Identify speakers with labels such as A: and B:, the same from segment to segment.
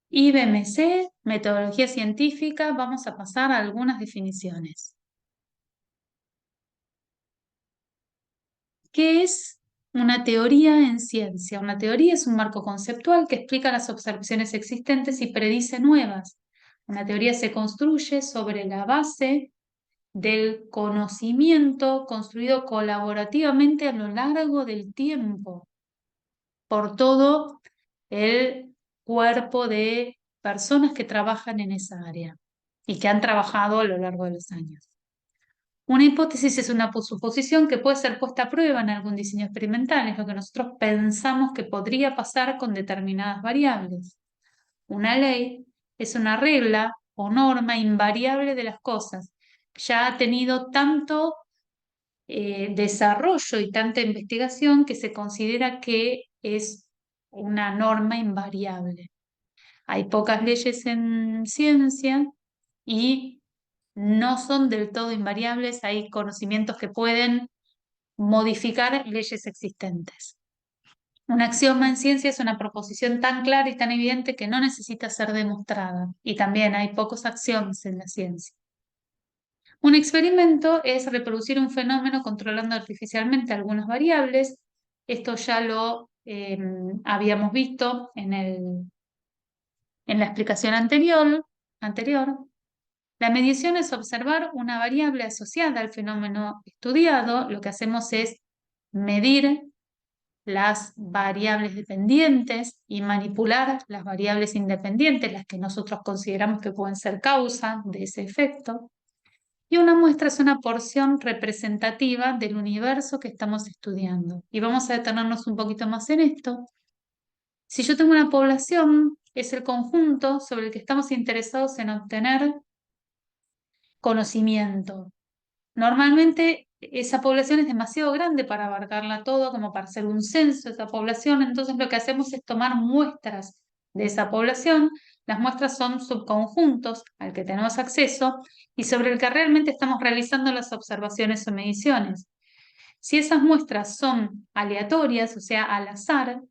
A: IBMC, metodología científica, vamos a pasar a algunas definiciones. ¿Qué es una teoría en ciencia? Una teoría es un marco conceptual que explica las observaciones existentes y predice nuevas. Una teoría se construye sobre la base del conocimiento construido colaborativamente a lo largo del tiempo por todo el cuerpo de personas que trabajan en esa área y que han trabajado a lo largo de los años. Una hipótesis es una suposición que puede ser puesta a prueba en algún diseño experimental, es lo que nosotros pensamos que podría pasar con determinadas variables. Una ley es una regla o norma invariable de las cosas. Ya ha tenido tanto desarrollo y tanta investigación que se considera que es una norma invariable. Hay pocas leyes en ciencia y no son del todo invariables, hay conocimientos que pueden modificar leyes existentes. Un axioma en ciencia es una proposición tan clara y tan evidente que no necesita ser demostrada, y también hay pocos axiomas en la ciencia. Un experimento es reproducir un fenómeno controlando artificialmente algunas variables. Esto ya lo habíamos visto en la explicación anterior. La medición es observar una variable asociada al fenómeno estudiado. Lo que hacemos es medir las variables dependientes y manipular las variables independientes, las que nosotros consideramos que pueden ser causa de ese efecto. Y una muestra es una porción representativa del universo que estamos estudiando. Y vamos a detenernos un poquito más en esto. Si yo tengo una población, es el conjunto sobre el que estamos interesados en obtener conocimiento. Normalmente esa población es demasiado grande para abarcarla todo, como para hacer un censo de esa población, entonces lo que hacemos es tomar muestras de esa población. Las muestras son subconjuntos al que tenemos acceso y sobre el que realmente estamos realizando las observaciones o mediciones. Si esas muestras son aleatorias, o sea, al azar,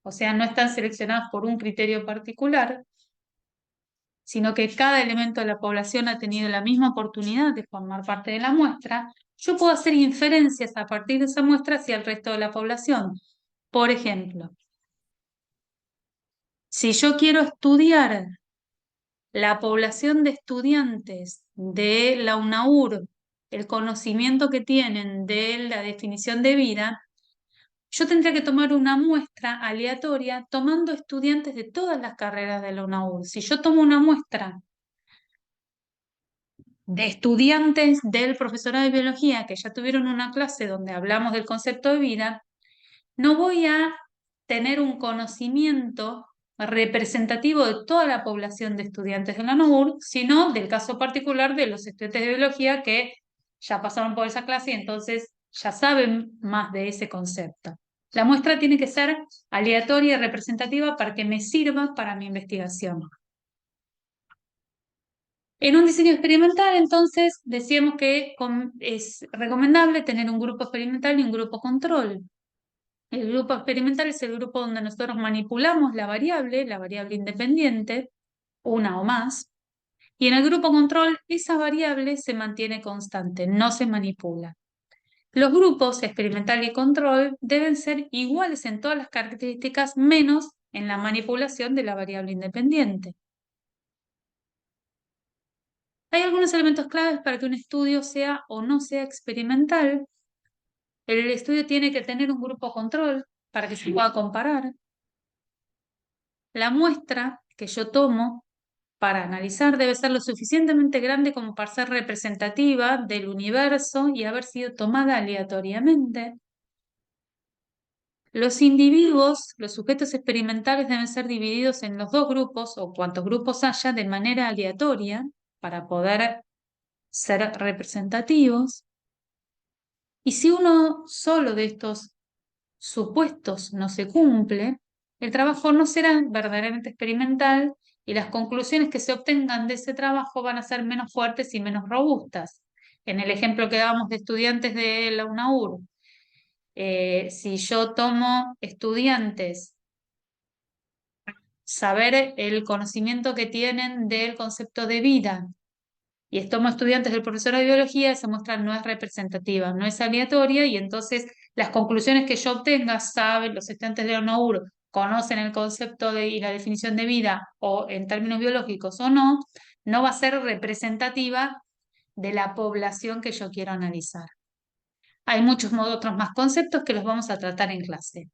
A: o sea, no están seleccionadas por un criterio particular, sino que cada elemento de la población ha tenido la misma oportunidad de formar parte de la muestra, yo puedo hacer inferencias a partir de esa muestra hacia el resto de la población. Por ejemplo, si yo quiero estudiar la población de estudiantes de la UNAUR, el conocimiento que tienen de la definición de vida, yo tendría que tomar una muestra aleatoria tomando estudiantes de todas las carreras de la UNAUR. Si yo tomo una muestra de estudiantes del profesorado de biología que ya tuvieron una clase donde hablamos del concepto de vida, no voy a tener un conocimiento representativo de toda la población de estudiantes de la NOUR, sino del caso particular de los estudiantes de biología que ya pasaron por esa clase y entonces ya saben más de ese concepto. La muestra tiene que ser aleatoria y representativa para que me sirva para mi investigación. En un diseño experimental, entonces, decíamos que es recomendable tener un grupo experimental y un grupo control. El grupo experimental es el grupo donde nosotros manipulamos la variable independiente, una o más, y en el grupo control esa variable se mantiene constante, no se manipula. Los grupos experimental y control deben ser iguales en todas las características, menos en la manipulación de la variable independiente. Hay algunos elementos claves para que un estudio sea o no sea experimental. El estudio tiene que tener un grupo control para que se pueda comparar. La muestra que yo tomo para analizar debe ser lo suficientemente grande como para ser representativa del universo y haber sido tomada aleatoriamente. Los individuos, los sujetos experimentales deben ser divididos en los dos grupos o cuantos grupos haya de manera aleatoria para poder ser representativos. Y si uno solo de estos supuestos no se cumple, el trabajo no será verdaderamente experimental y las conclusiones que se obtengan de ese trabajo van a ser menos fuertes y menos robustas. En el ejemplo que dábamos de estudiantes de la UNAUR, si yo tomo estudiantes saber el conocimiento que tienen del concepto de vida. Y tomo estudiantes del profesor de biología, esa muestra no es representativa, no es aleatoria, y entonces las conclusiones que yo obtenga, saben, los estudiantes de ONUR conocen el concepto y la definición de vida, o en términos biológicos o no, no va a ser representativa de la población que yo quiero analizar. Hay muchos otros más conceptos que los vamos a tratar en clase.